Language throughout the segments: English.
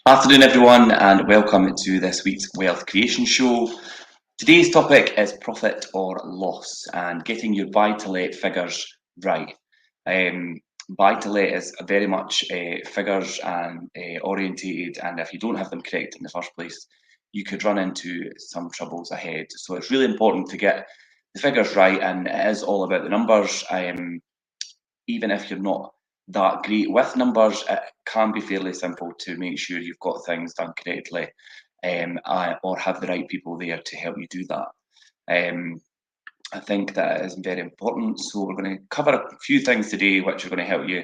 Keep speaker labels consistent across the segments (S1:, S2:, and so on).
S1: Afternoon, everyone, and welcome to this week's Wealth Creation Show. Today's topic is profit or loss and getting your buy-to-let figures right. Buy-to-let is very much figures and orientated, and if you don't have them correct in the first place, you could run into some troubles ahead. So it's really important to get the figures right, and it is all about the numbers. Even if you're not that great with numbers, it can be fairly simple to make sure you've got things done correctly, or have the right people there to help you do that. I think that is very important. So we're going to cover a few things today, which are going to help you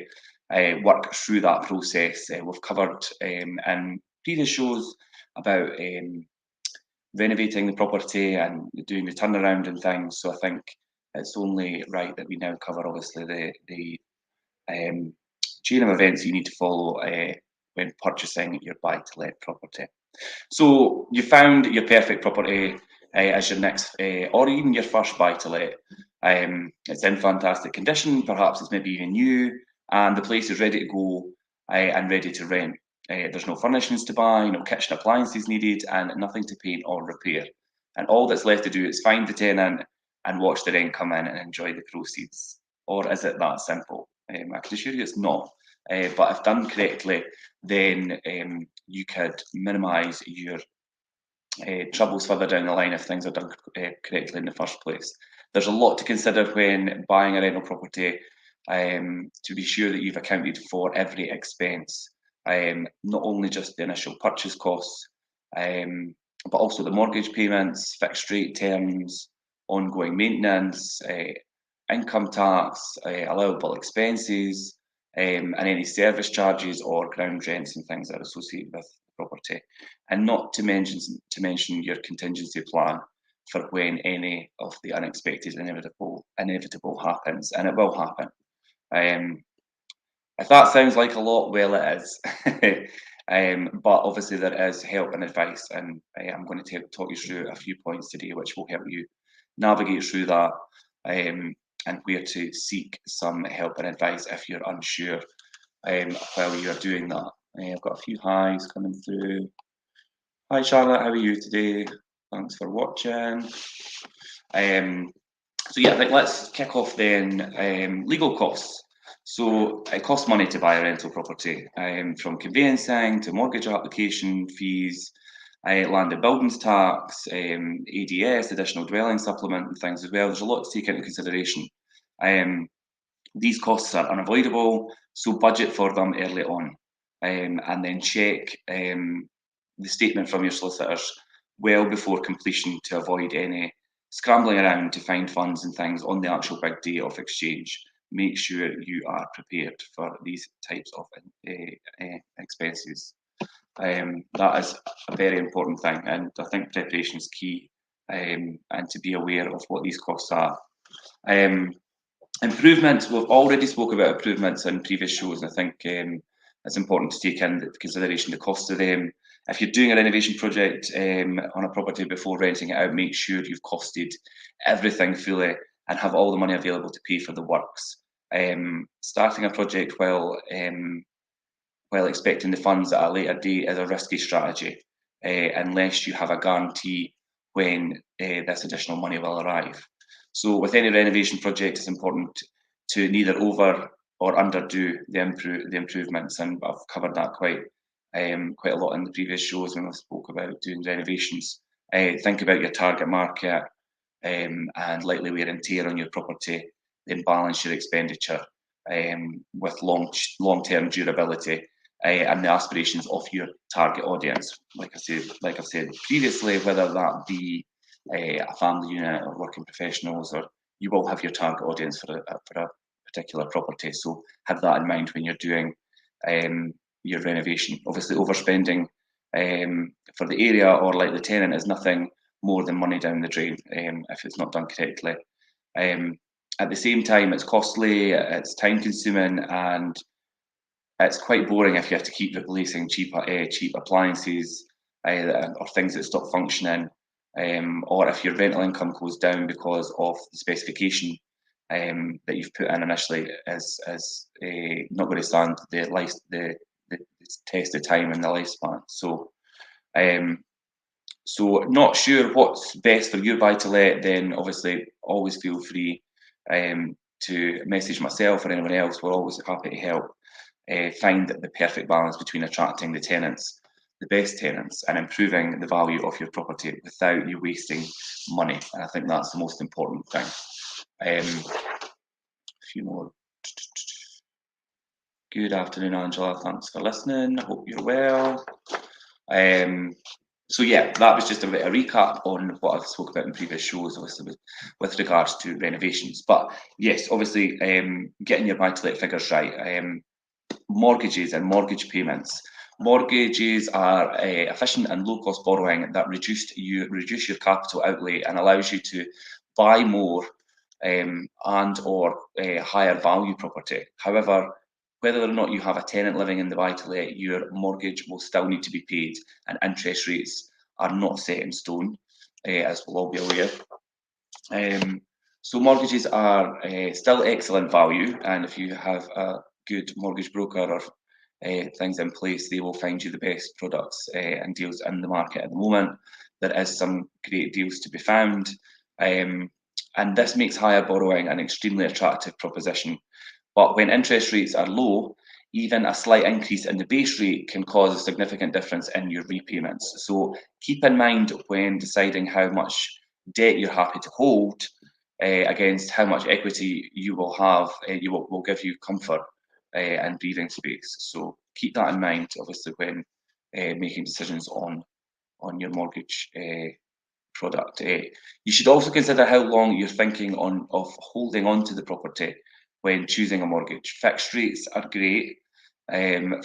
S1: work through that process. We've covered in previous shows about renovating the property and doing the turnaround and things. So I think it's only right that we now cover, obviously, the chain of events you need to follow when purchasing your buy-to-let property. So you found your perfect property as your next, or even your first buy-to-let. It's in fantastic condition, perhaps it's maybe even new, and the place is ready to go and ready to rent. There's no furnishings to buy, no kitchen appliances needed, and nothing to paint or repair. And all that's left to do is find the tenant and watch the rent come in and enjoy the proceeds. Or is it that simple? I can assure you it's not. But if done correctly, then you could minimise your troubles further down the line if things are done correctly in the first place. There's a lot to consider when buying a rental property, to be sure that you've accounted for every expense, not only just the initial purchase costs, but also the mortgage payments, fixed rate terms, ongoing maintenance, income tax, allowable expenses, and any service charges or ground rents and things that are associated with the property, and not to mention your contingency plan for when any of the unexpected inevitable happens, and it will happen. Um, if that sounds like a lot, well, it is. But obviously there is help and advice, and I'm going to talk you through a few points today which will help you navigate through that, and where to seek some help and advice if you're unsure while you're doing that. I've got a few highs coming through. Hi Charlotte, how are you today? Thanks for watching. So yeah, let's kick off then. Legal costs. So it costs money to buy a rental property, from conveyancing to mortgage application fees, land and buildings tax, ADS, additional dwelling supplement, and things as well. There's a lot to take into consideration. These costs are unavoidable, so budget for them early on, and then check the statement from your solicitors well before completion to avoid any scrambling around to find funds and things on the actual big day of exchange. Make sure you are prepared for these types of expenses. That is a very important thing, and I think preparation is key, and to be aware of what these costs are. Improvements, we've already spoke about improvements in previous shows, and I think it's important to take into consideration the cost of them. If you're doing a renovation project on a property before renting it out, make sure you've costed everything fully and have all the money available to pay for the works. Starting a project while expecting the funds at a later date is a risky strategy, unless you have a guarantee when this additional money will arrive. So with any renovation project, it's important to neither over or underdo the improvements, and I've covered that quite a lot in the previous shows when I spoke about doing renovations. Think about your target market and likely wear and tear on your property, then balance your expenditure with long-term durability and the aspirations of your target audience. Like I've said previously, whether that be a family unit or working professionals, or you will have your target audience for a particular property. So have that in mind when you're doing your renovation. Obviously, overspending for the area or like the tenant is nothing more than money down the drain if it's not done correctly. At the same time, it's costly, it's time consuming, and it's quite boring if you have to keep replacing cheap appliances or things that stop functioning, or if your rental income goes down because of the specification that you've put in initially is not going to stand the test of time and the lifespan. So not sure what's best for your buy-to-let, then obviously always feel free to message myself or anyone else. We're always happy to help find the perfect balance between attracting the tenants, the best tenants, and improving the value of your property without you wasting money. And I think that's the most important thing. A few more. Good afternoon, Angela. Thanks for listening. I hope you're well. So yeah, that was just a bit of a recap on what I've spoke about in previous shows, obviously with regards to renovations. But yes, obviously getting your buy-to-let figures right. Mortgages and mortgage payments. Mortgages are efficient and low-cost borrowing that reduce your capital outlay and allows you to buy more and or higher value property. However, whether or not you have a tenant living in the buy-to-let, your mortgage will still need to be paid, and interest rates are not set in stone, as we'll all be aware. So mortgages are still excellent value, and if you have a good mortgage broker or things in place, they will find you the best products and deals in the market at the moment. There is some great deals to be found, and this makes higher borrowing an extremely attractive proposition. But when interest rates are low, even a slight increase in the base rate can cause a significant difference in your repayments. So keep in mind when deciding how much debt you're happy to hold against how much equity you will have, will give you comfort and breathing space. So keep that in mind, obviously, when making decisions on your mortgage product. You should also consider how long you're thinking of holding on to the property when choosing a mortgage. Fixed rates are great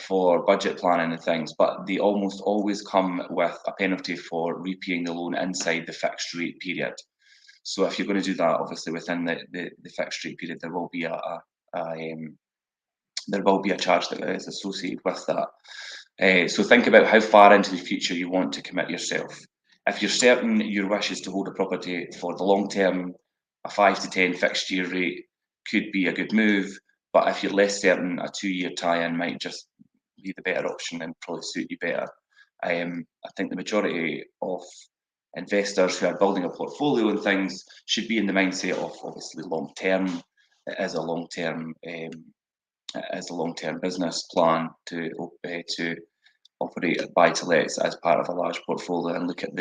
S1: for budget planning and things, but they almost always come with a penalty for repaying the loan inside the fixed rate period. So if you're going to do that, obviously within the fixed rate period, there will be a charge that is associated with that. So think about how far into the future you want to commit yourself. If you're certain your wish is to hold a property for the long term, a 5 to 10 fixed year rate could be a good move. But if you're less certain, a 2-year tie-in might just be the better option and probably suit you better. I think the majority of investors who are building a portfolio and things should be in the mindset of obviously long term. It is a long term business plan to operate buy-to-lets as part of a large portfolio and look at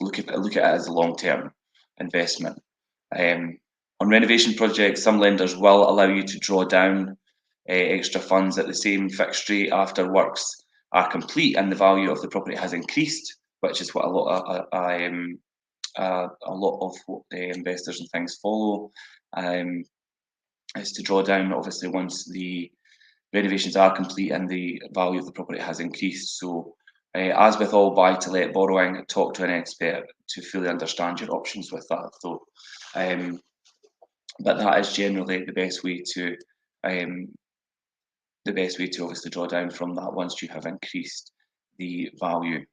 S1: look at it as a long-term investment. On renovation projects, some lenders will allow you to draw down extra funds at the same fixed rate after works are complete and the value of the property has increased, which is what a lot of investors and things follow. Is to draw down, obviously, once the renovations are complete and the value of the property has increased. So, as with all buy-to-let borrowing, talk to an expert to fully understand your options with that. So, but that is generally the best way to obviously draw down from that once you have increased the value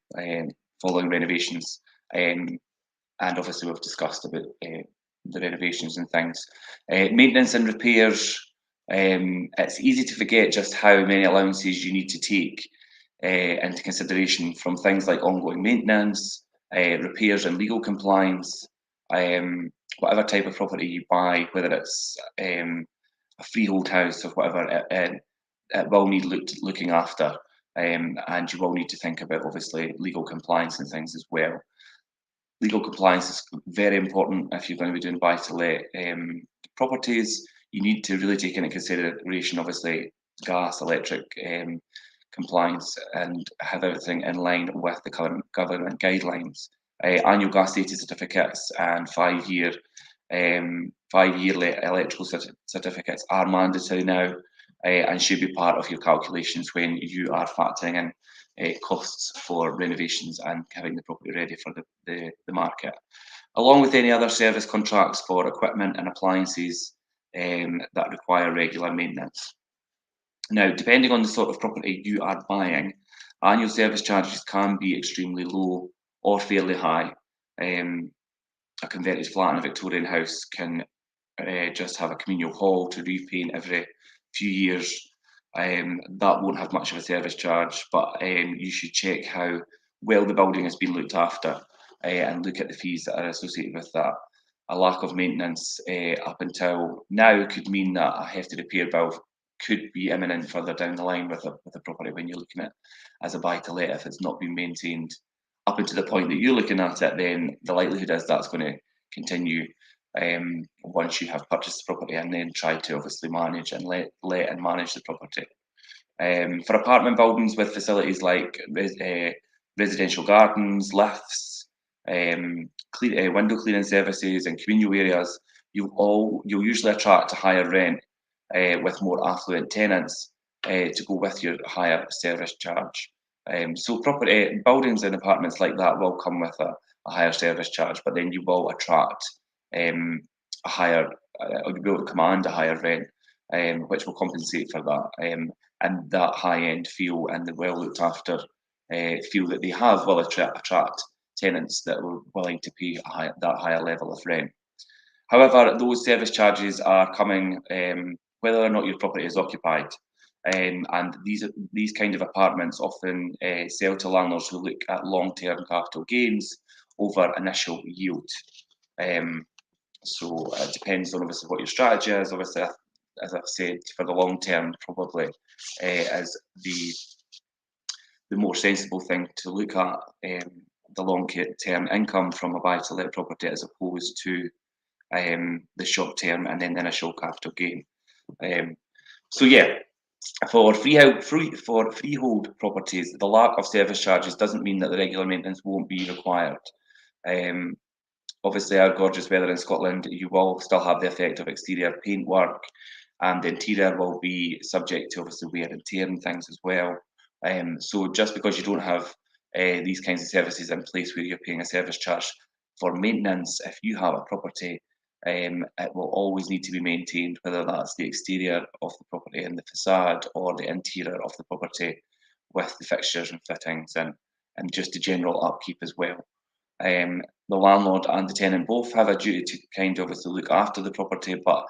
S1: following renovations. And obviously we've discussed about the renovations and things. Maintenance and repairs. It's easy to forget just how many allowances you need to take into consideration, from things like ongoing maintenance, repairs and legal compliance, whatever type of property you buy, whether it's a freehold house or whatever, it will need looking after, and you will need to think about obviously legal compliance and things as well. Legal compliance is very important if you're going to be doing buy-to-let properties. You need to really take into consideration, obviously, gas, electric compliance, and have everything in line with the current government guidelines. Annual gas safety certificates and 5-year, 5-yearly electrical certificates are mandatory now and should be part of your calculations when you are factoring in costs for renovations and having the property ready for the market, along with any other service contracts for equipment and appliances that require regular maintenance. Now, depending on the sort of property you are buying, annual service charges can be extremely low or fairly high. A converted flat in a Victorian house can just have a communal hall to repaint every few years. that won't have much of a service charge, but you should check how well the building has been looked after and look at the fees that are associated with that. A lack of maintenance up until now could mean that a hefty repair bill could be imminent further down the line with a property when you're looking at as a buy-to-let. If it's not been maintained up until the point that you're looking at it, then the likelihood is that's going to continue once you have purchased the property and then try to obviously manage and let and manage the property. For apartment buildings with facilities like residential gardens, lifts, window cleaning services and communal areas, you'll usually attract a higher rent with more affluent tenants to go with your higher service charge. So property buildings and apartments like that will come with a higher service charge, but then you will attract a higher, you'll be able to command a higher rent, which will compensate for that. And that high-end feel and the well looked after feel that they have will attract tenants that are willing to pay that higher level of rent. However, those service charges are coming whether or not your property is occupied. And these kind of apartments often sell to landlords who look at long-term capital gains over initial yield. So it depends on obviously what your strategy is. Obviously, as I've said, for the long term, probably is the more sensible thing to look at, the long-term income from a buy-to-let property as opposed to the short-term and then the initial capital gain. So yeah, for freehold properties, the lack of service charges doesn't mean that the regular maintenance won't be required. Obviously, our gorgeous weather in Scotland, you will still have the effect of exterior paintwork, and the interior will be subject to obviously wear and tear and things as well. So just because you don't have these kinds of services in place where you're paying a service charge for maintenance, if you have a property, it will always need to be maintained, whether that's the exterior of the property and the facade or the interior of the property with the fixtures and fittings and just the general upkeep as well. The landlord and the tenant both have a duty to kind of obviously look after the property, but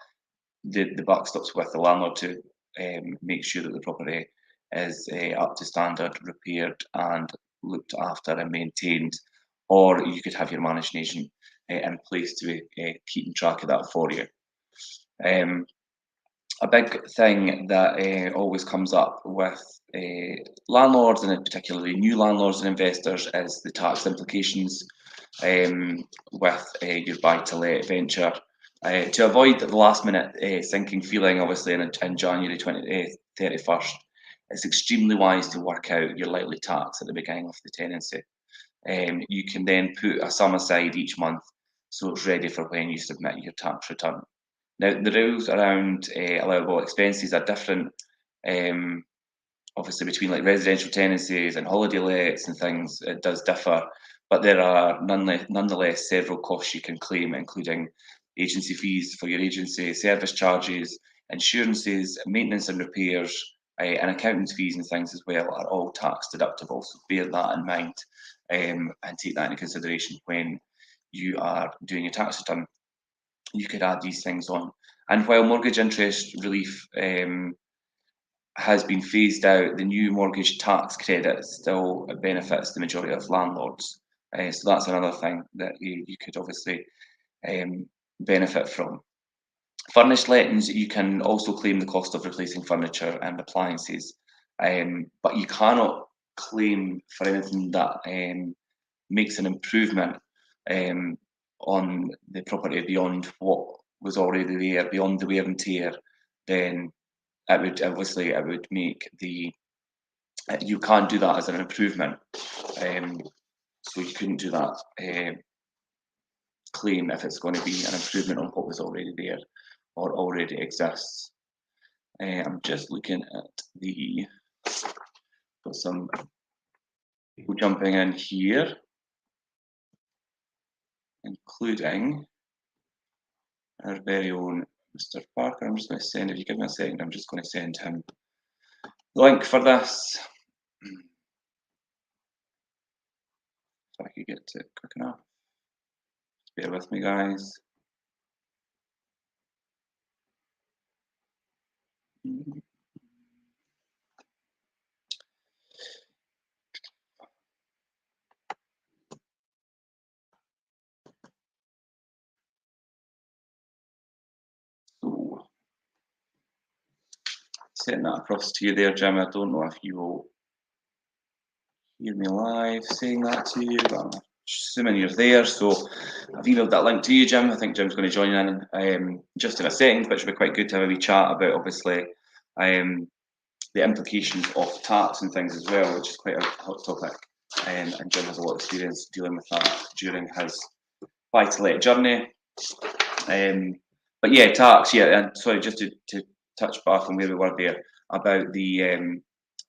S1: the buck stops with the landlord to make sure that the property is up to standard, repaired and looked after and maintained, or you could have your managing agent in place to be keeping track of that for you. A big thing that always comes up with landlords, and particularly new landlords and investors, is the tax implications with your buy-to-let venture. To avoid the last-minute sinking feeling, obviously in January 31st, it's extremely wise to work out your likely tax at the beginning of the tenancy. You can then put a sum aside each month so it's ready for when you submit your tax return. Now, the rules around allowable expenses are different, obviously between like residential tenancies and holiday lets and things. It does differ, but there are nonetheless several costs you can claim, including agency fees for your agency, service charges, insurances, maintenance and repairs, and accountants fees and things as well are all tax deductible. So bear that in mind and take that into consideration when you are doing your tax return. You could add these things on. And while mortgage interest relief has been phased out, the new mortgage tax credit still benefits the majority of landlords. So that's another thing that you could obviously benefit from. Furnished lettings, you can also claim the cost of replacing furniture and appliances, but you cannot claim for anything that makes an improvement on the property beyond what was already there, beyond the wear and tear. Then it would obviously make the you can't do that as an improvement. So you couldn't do that claim if it's going to be an improvement on what was already there or already exists. I'm just looking at got some people jumping in here, including our very own Mr. Parker. I'm just going to send, if you give me a second, I'm just going to send him the link for this. If I could get to it quick enough. Just bear with me, guys. sending that across to you there, Jim. I don't know if you will hear me live saying that to you, but I'm assuming you're there. So I've emailed that link to you, Jim. I think Jim's going to join in just in a second, but it should be quite good to have a wee chat about, obviously, the implications of tax and things as well, which is quite a hot topic. And Jim has a lot of experience dealing with that during his buy-to-let journey. But yeah, tax, and sorry, just to touch back on where we were there about the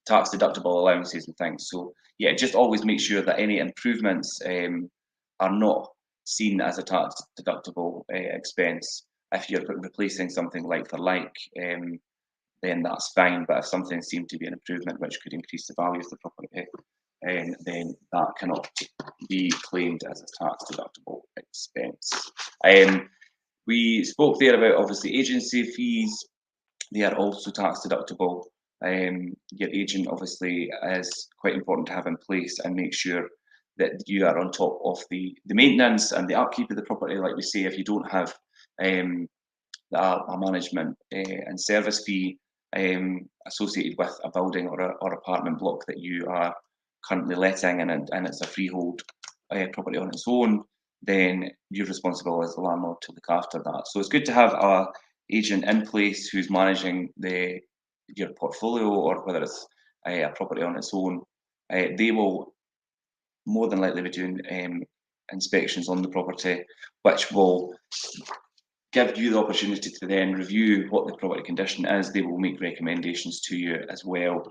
S1: tax deductible allowances and things. So yeah, just always make sure that any improvements are not seen as a tax deductible expense. If you're replacing something like for like, then that's fine. But if something seemed to be an improvement which could increase the value of the property, then that cannot be claimed as a tax deductible expense. We spoke there about obviously agency fees. They are also tax deductible. Your agent obviously is quite important to have in place and make sure that you are on top of the maintenance and the upkeep of the property. Like we say, if you don't have a management and service fee associated with a building or apartment block that you are currently letting and it's a freehold property on its own, then you're responsible as the landlord to look after that. So it's good to have a agent in place who's managing your portfolio, or whether it's a property on its own. They will more than likely be doing inspections on the property, which will give you the opportunity to then review what the property condition is. They will make recommendations to you as well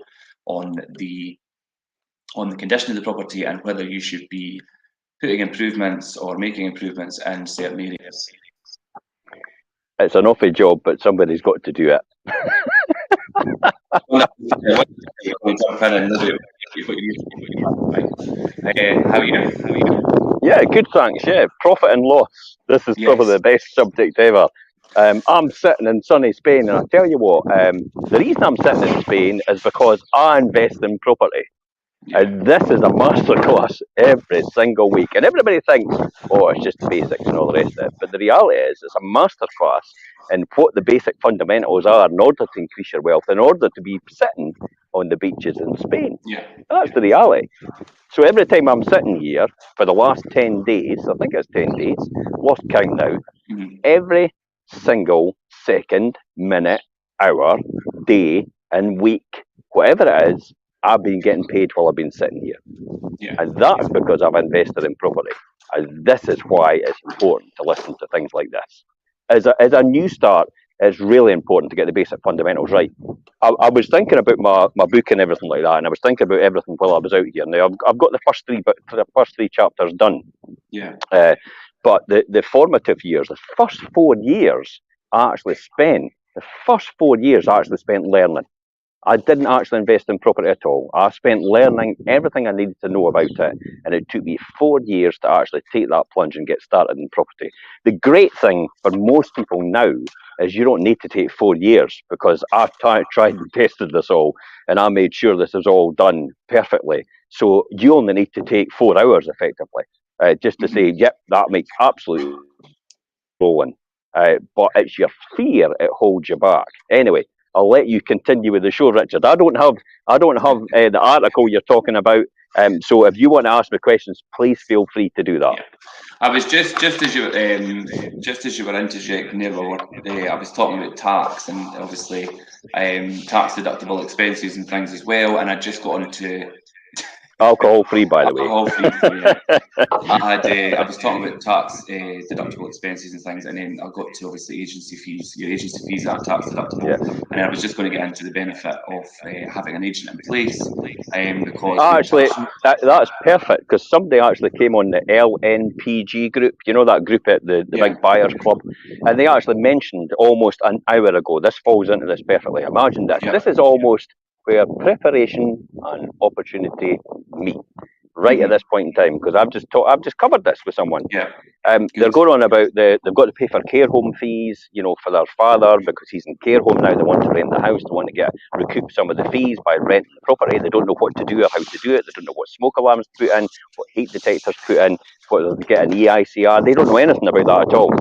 S1: on the condition of the property and whether you should be putting improvements or making improvements in certain areas.
S2: It's an awful job, but somebody's got to do it.
S1: How are you?
S2: Yeah, good, thanks. Yeah, profit and loss. This is probably the best subject ever. I'm sitting in sunny Spain, and I tell you what, the reason I'm sitting in Spain is because I invest in property. And this is a masterclass every single week. And everybody thinks, oh, it's just the basics and all the rest of it. But the reality is, it's a masterclass in what the basic fundamentals are in order to increase your wealth, in order to be sitting on the beaches in Spain. That's the reality. So every time I'm sitting here for the last 10 days, I think it's 10 days, lost count now, every single second, minute, hour, day, and week, whatever it is, I've been getting paid while I've been sitting here. And that's because I've invested in property. And this is why it's important to listen to things like this. As a new start, it's really important to get the basic fundamentals right. I was thinking about my book and everything like that, and I was thinking about everything while I was out here. Now, I've got the first three chapters done. But the formative years, the first 4 years, I actually spent learning. I didn't actually invest in property at all. I spent learning everything I needed to know about it, and it took me 4 years to actually take that plunge and get started in property. The great thing for most people now is you don't need to take 4 years, because I've tried and tested this all, and I made sure this is all done perfectly. So you only need to take 4 hours effectively, just to say, yep, that makes absolute rolling. But it's your fear, it holds you back. Anyway, I'll let you continue with the show, Richard. I don't have the article you're talking about. So if you want to ask me questions, please feel free to do that.
S1: I was just as you were interjecting there, I was talking about tax and obviously tax deductible expenses and things as well, and I just got onto
S2: alcohol free, by the way.
S1: Alcohol free. I was talking about tax deductible expenses and things, and then I got to obviously agency fees. Your agency fees are tax deductible, and I was just going to get into the benefit of having an agent in place. Because
S2: actually, that's perfect, because somebody actually came on the LNPG group. You know that group at the Big Buyers Club, and they actually mentioned almost an hour ago. This falls into this perfectly. Imagine this. This is almost where preparation and opportunity meet, right at this point in time, because I've just covered this with someone. They're going on about they've got to pay for care home fees, for their father, because he's in care home now. They want to rent the house. They want to recoup some of the fees by renting the property. They don't know what to do or how to do it. They don't know what smoke alarms to put in, what heat detectors put in, whether they get an EICR. They don't know anything about that at all.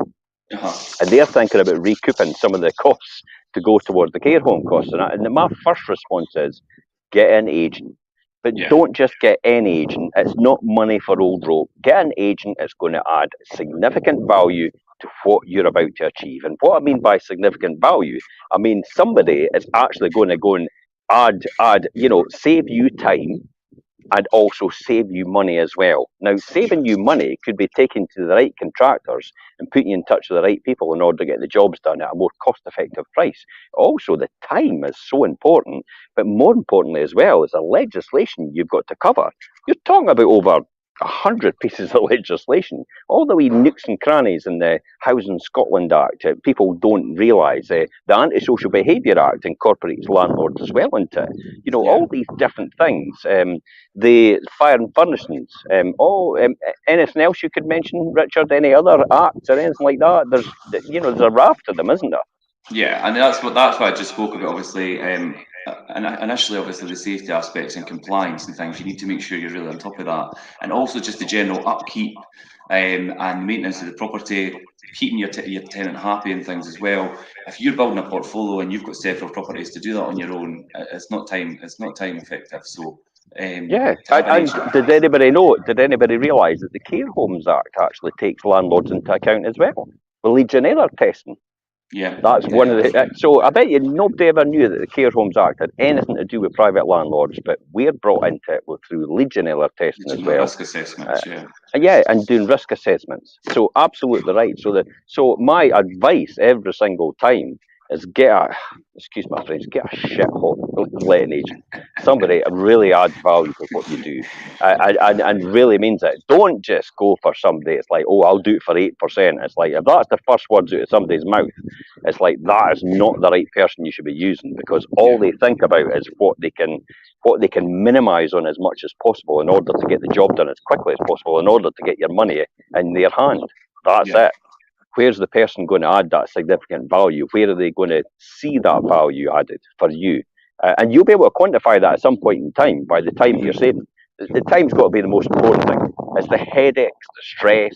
S2: And they're thinking about recouping some of the costs to go towards the care home costs. And my first response is, get an agent. But don't just get any agent. It's not money for old rope. Get an agent that's going to add significant value to what you're about to achieve. And what I mean by significant value, I mean somebody is actually going to go and save you time and also save you money as well. Now, saving you money could be taken to the right contractors and putting you in touch with the right people in order to get the jobs done at a more cost-effective price. Also, the time is so important, but more importantly as well is the legislation you've got to cover. You're talking about over 100 pieces of legislation, all the wee nooks and crannies in the Housing Scotland Act. People don't realise the Antisocial Behaviour Act incorporates landlords as well into it. All these different things. The fire and furnishings. Anything else you could mention, Richard? Any other acts or anything like that? There's a raft of them, isn't there?
S1: Yeah, and that's what I just spoke about. Obviously, and initially, obviously, the safety aspects and compliance and things. You need to make sure you're really on top of that, and also just the general upkeep and maintenance of the property, keeping your tenant happy and things as well. If you're building a portfolio and you've got several properties, to do that on your own, it's not time effective. So.
S2: And did anybody know? Did anybody realise that the Care Homes Act actually takes landlords into account as well? The Legionella testing.
S1: Yeah,
S2: that's one of the. So I bet you nobody ever knew that the Care Homes Act had anything to do with private landlords, but we're brought into it through Legionella testing as well.
S1: Risk assessments,
S2: and doing risk assessments. So absolutely right. So my advice every single time is get a shit hot letting agent. Somebody really adds value to what you do, and really means it. Don't just go for somebody. It's like, oh, I'll do it for 8%. It's like, if that's the first words out of somebody's mouth, it's like that is not the right person you should be using, because all they think about is what they can minimise on as much as possible in order to get the job done as quickly as possible, in order to get your money in their hand. That's it. Where's the person going to add that significant value? Where are they going to see that value added for you? And you'll be able to quantify that at some point in time by the time you're saving. The time's got to be the most important thing. It's the headaches, the stress,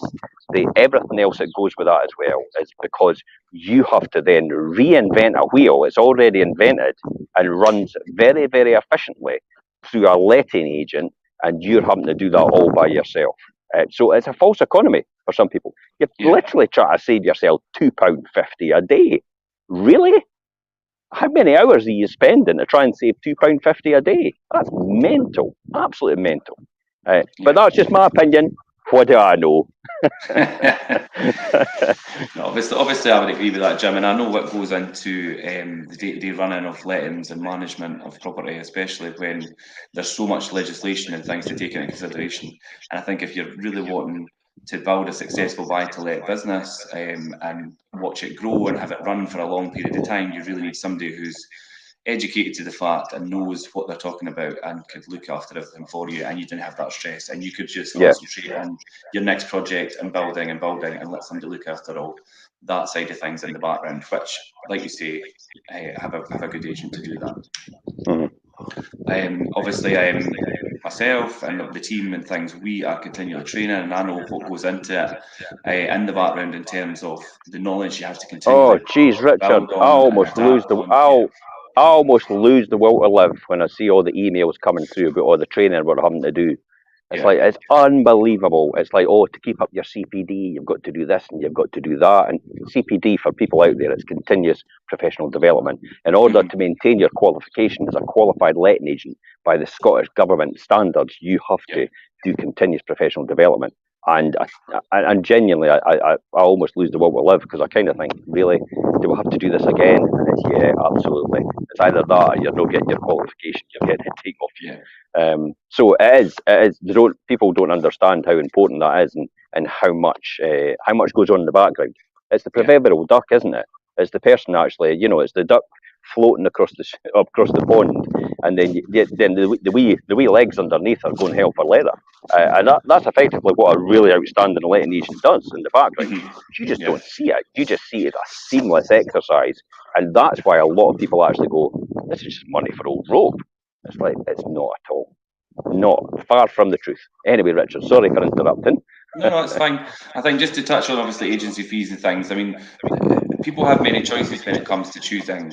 S2: everything else that goes with that as well. It's because you have to then reinvent a wheel. It's already invented and runs very, very efficiently through a letting agent, and you're having to do that all by yourself. So it's a false economy for some people. You're literally trying to save yourself £2.50 a day. Really? How many hours are you spending to try and save £2.50 a day? That's mental, absolutely mental. But that's just my opinion. What do I know?
S1: No, obviously, I would agree with that, Jim. And I know what goes into the day-to-day running of lettings and management of property, especially when there's so much legislation and things to take into consideration. And I think if you're really wanting to build a successful buy-to-let business and watch it grow and have it run for a long period of time, you really need somebody who's educated to the fact and knows what they're talking about and could look after everything for you, and you didn't have that stress, and you could just concentrate on your next project and building and let somebody look after all that side of things in the background, which, like you say, have a good agent to do that. Obviously, myself and the team and things, we are continually training, and I know what goes into it in the background in terms of the knowledge you have to continue.
S2: Oh, geez, Richard, I almost lose the will to live when I see all the emails coming through about all the training we're having to do. It's like, it's unbelievable. It's like, oh, to keep up your CPD, you've got to do this and you've got to do that. And CPD, for people out there, it's continuous professional development. In order to maintain your qualification as a qualified letting agent by the Scottish Government standards, you have to do continuous professional development. And genuinely, I almost lose the will to live, because I kind of think, really, do we have to do this again? And it's, absolutely. It's either that or you're not getting your qualification, you're getting it taken off you. So it is. People don't understand how important that is, and how much goes on in the background. It's the proverbial duck, isn't it? It's the person actually, it's the duck floating across the pond, and then the wee legs underneath are going hell for leather, and that's effectively what a really outstanding letting agent does in the background. You just don't see it. You just see it as a seamless exercise, and that's why a lot of people actually go, "This is just money for old rope." It's like, it's not at all. Not far from the truth. Anyway, Richard, sorry for interrupting.
S1: No, it's fine. I think just to touch on obviously agency fees and things. I mean, people have many choices when it comes to choosing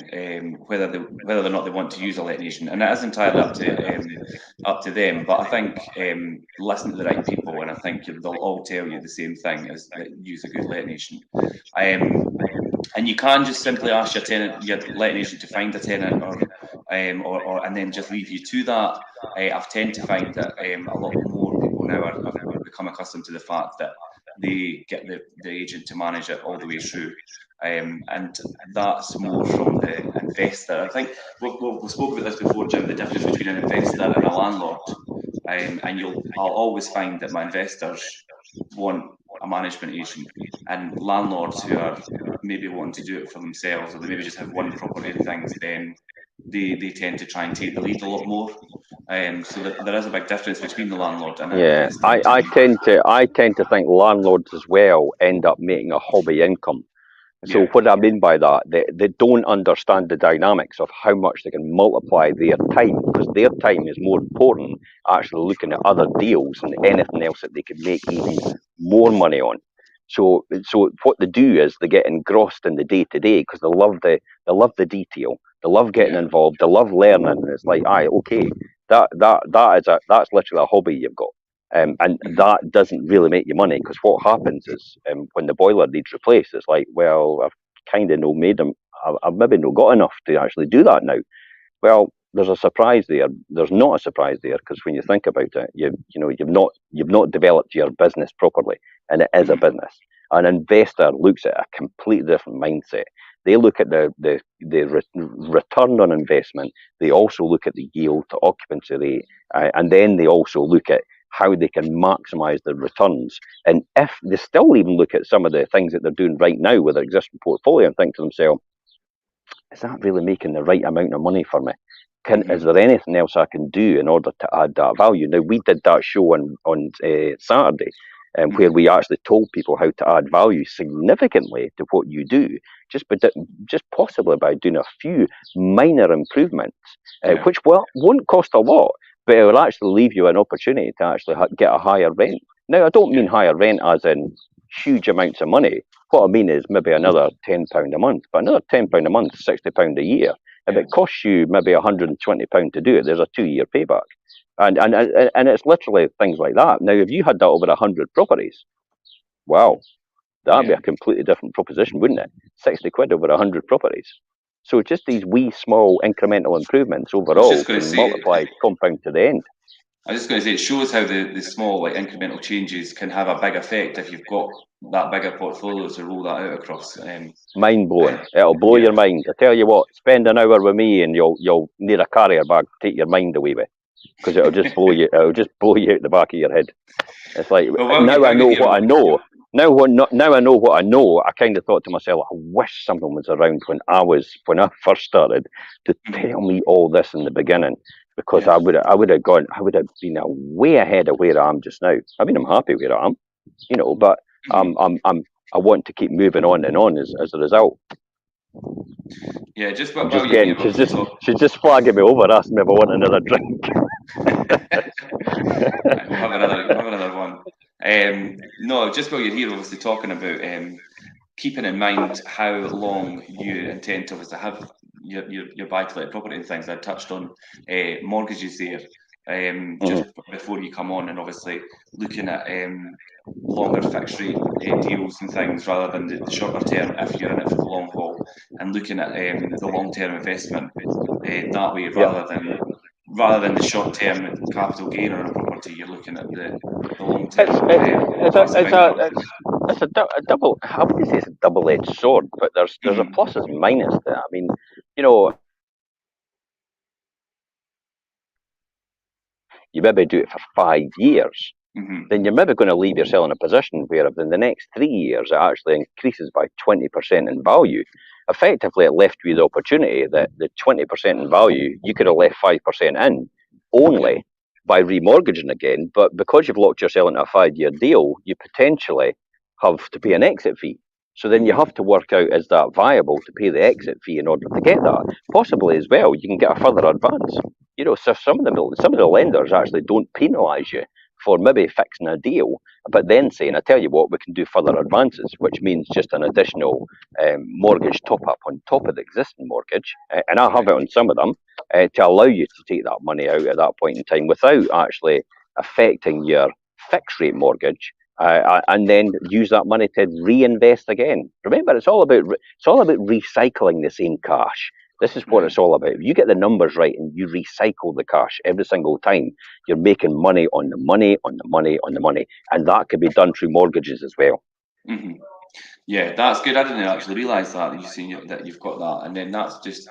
S1: whether or not they want to use a letting agent, and it is entirely up to them. But I think listen to the right people, and I think they'll all tell you the same thing: is that use a good letting agent. And you can just simply ask your letting agent to find a tenant, or and then just leave you to that. I've tend to find that a lot more people now have become accustomed to the fact that they get the agent to manage it all the way through. And that's more from the investor. I think we've spoken about this before, Jim, the difference between an investor and a landlord. And I'll always find that my investors want a management agent, and landlords who are maybe wanting to do it for themselves, or they maybe just have one property and things, then they tend to try and take the lead a lot more. So there is a big difference between the landlord and an investor.
S2: I tend to think landlords as well end up making a hobby income. So what I mean by that, they don't understand the dynamics of how much they can multiply their time, because their time is more important actually looking at other deals and anything else that they could make even more money on. So what they do is they get engrossed in the day to day because they love the detail, they love getting involved, they love learning, and it's like, okay, that's literally a hobby you've got. And that doesn't really make you money, because what happens is when the boiler needs replaced, it's like, well, I've kind of no made them. I've maybe not got enough to actually do that now. Well, there's a surprise there. There's not a surprise there, because when you think about it, you've not developed your business properly, and it is a business. An investor looks at a completely different mindset. They look at the return on investment. They also look at the yield to occupancy rate, and then they also look at how they can maximise the returns. And if they still even look at some of the things that they're doing right now with their existing portfolio and think to themselves, is that really making the right amount of money for me? Is there anything else I can do in order to add that value? Now, we did that show on Saturday, where we actually told people how to add value significantly to what you do, just possibly by doing a few minor improvements, which won't cost a lot, but it will actually leave you an opportunity to actually get a higher rent. Now, I don't mean higher rent as in huge amounts of money. What I mean is maybe another £10 a month, but another £10 a month, £60 a year. If it costs you maybe £120 to do it, there's a 2-year payback. And it's literally things like that. Now, if you had that over 100 properties, wow, that'd be a completely different proposition, wouldn't it? 60 quid over 100 properties. So just these wee, small, incremental improvements overall can multiply, compound to the end.
S1: I was just going to say, it shows how the small, incremental changes can have a big effect if you've got that bigger portfolio to roll that out across.
S2: Mind blowing. It'll blow your mind. I tell you what, spend an hour with me and you'll need a carrier bag to take your mind away with, because it'll just blow you. It'll just blow you out the back of your head. It's like, now I know what I know. Now I know what I know. I kind of thought to myself, I wish someone was around when I first started to tell me all this in the beginning, because I would have been way ahead of where I am just now. I mean, I'm happy where I am, but I want to keep moving on and on as a result.
S1: Yeah, she's
S2: just flagging me over, asking me if I want another drink.
S1: We'll have another one. No, just while you're here, obviously talking about keeping in mind how long you intend to obviously have your buy-to-let property and things. I touched on mortgages there just before you come on, and obviously looking at longer fixed rate deals and things rather than the shorter term if you're in it for the long haul, and looking at the long-term investment that way rather than the short-term capital gain on a property. You're looking at the long-term.
S2: It's a double. I wouldn't say it's a double-edged sword, but there's a pluses and minuses there. I mean, you maybe do it for 5 years, then you're maybe going to leave yourself in a position where in the next 3 years it actually increases by 20% in value. Effectively, it left you the opportunity that the 20% in value, you could have left 5% in only by remortgaging again, but because you've locked yourself into a 5-year deal, you potentially have to pay an exit fee. So then you have to work out, is that viable to pay the exit fee in order to get that? Possibly as well, you can get a further advance. So some of the lenders actually don't penalise you for maybe fixing a deal, but then saying, I tell you what, we can do further advances, which means just an additional mortgage top up on top of the existing mortgage. And I have it on some of them to allow you to take that money out at that point in time without actually affecting your fixed rate mortgage. And then use that money to reinvest again. Remember, it's all about recycling the same cash. This is what it's all about. If you get the numbers right and you recycle the cash every single time, you're making money on the money, on the money, on the money. And that can be done through mortgages as well.
S1: Mm-hmm. Yeah, that's good. I didn't actually realise that you've seen that you've got that, and then that's just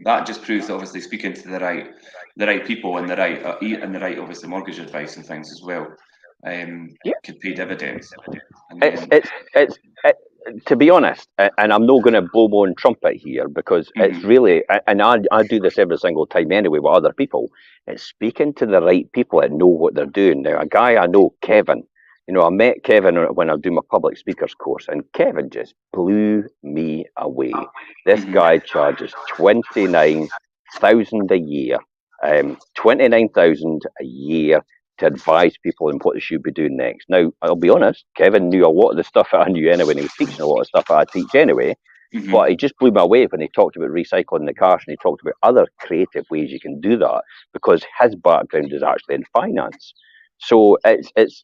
S1: that just proves that obviously speaking to the right people and the right obviously mortgage advice and things as well could pay dividends.
S2: It's to be honest, and I'm not going to blow my own trumpet here because it's really, and I do this every single time anyway with other people. It's speaking to the right people that know what they're doing. Now, a guy I know, Kevin. I met Kevin when I do my public speakers course, and Kevin just blew me away. This guy charges 29,000 a year, 29,000 a year to advise people on what they should be doing next. Now, I'll be honest, Kevin knew a lot of the stuff that I knew anyway, and he was teaching a lot of stuff that I teach anyway. But he just blew me away when he talked about recycling the cash, and he talked about other creative ways you can do that because his background is actually in finance. So it's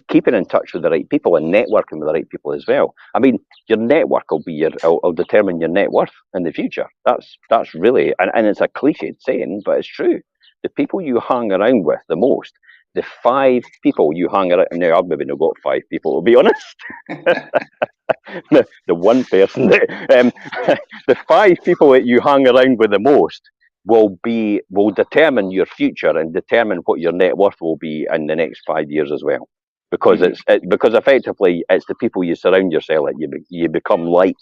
S2: keeping in touch with the right people and networking with the right people as well. I mean, your network will determine your net worth in the future. That's really, and it's a cliched saying, but it's true. The people you hang around with the most, the 5 people you hang around. Now, I've maybe not got 5 people, to be honest. the one person the 5 people that you hang around with the most will determine your future and determine what your net worth will be in the next 5 years as well. Because because effectively it's the people you surround yourself that you become like,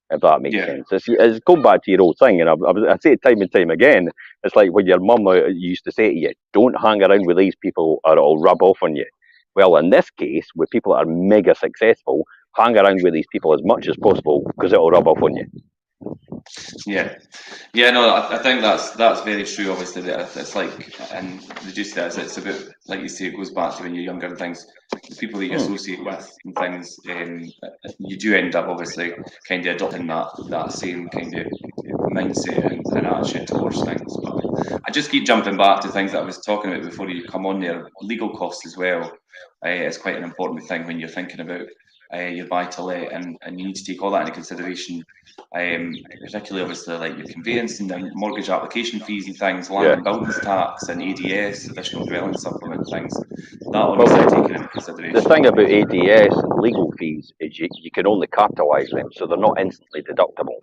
S2: if that makes sense. It's going back to your old thing, and I say it time and time again. It's like when your mum used to say to you, "Don't hang around with these people, or it'll rub off on you." Well, in this case, with people that are mega successful, hang around with these people as much as possible because it'll rub off on you.
S1: No, I think that's very true. Obviously, it's like, and reduce that. It's about, like you say, it goes back to when you're younger and things. The people that you associate with and things, you do end up obviously kind of adopting that same kind of mindset and attitude towards things. But I just keep jumping back to things that I was talking about before you come on there. Legal costs as well is quite an important thing when you're thinking about your buy to let, and you need to take all that into consideration, particularly obviously like your conveyancing and mortgage application fees and things, land and buildings tax and ADS, additional dwelling supplement things. That all needs to be taken into consideration.
S2: The thing about ADS and legal fees is you can only capitalise them, so they're not instantly deductible.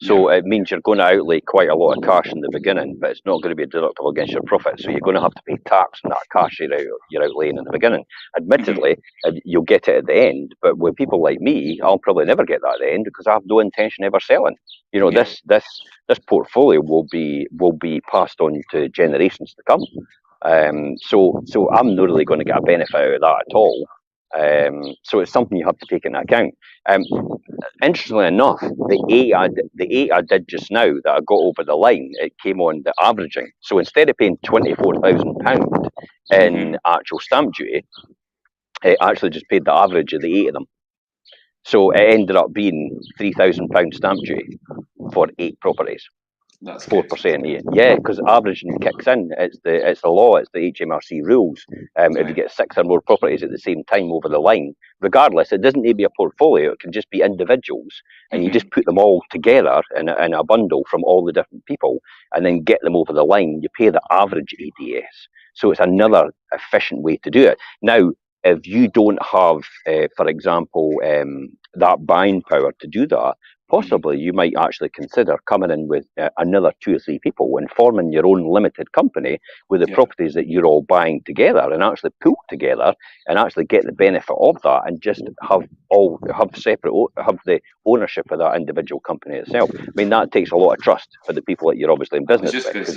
S2: So it means you're going to outlay quite a lot of cash in the beginning, but it's not going to be deductible against your profit. So you're going to have to pay tax on that cash you're outlaying in the beginning. Admittedly, you'll get it at the end, but with people like me, I'll probably never get that at the end because I have no intention of ever selling. This portfolio will be passed on to generations to come. So I'm not really going to get a benefit out of that at all. So it's something you have to take into account. Interestingly enough, the eight I did just now that I got over the line, it came on the averaging. So instead of paying £24,000 in actual stamp duty, it actually just paid the average of the 8 of them. So it ended up being £3,000 stamp duty for 8 properties.
S1: That's
S2: 4% a year. Yeah, because averaging kicks in. It's the law. It's the HMRC rules. If you get 6 or more properties at the same time over the line, regardless, it doesn't need to be a portfolio. It can just be individuals, and you just put them all together in a bundle from all the different people, and then get them over the line. You pay the average ADS. So it's another efficient way to do it. Now, if you don't have, for example, that buying power to do that, possibly you might actually consider coming in with another 2 or 3 people and forming your own limited company with the properties that you're all buying together, and actually pool together and actually get the benefit of that, and just have the ownership of that individual company itself. I mean, that takes a lot of trust for the people that you're obviously in business with, because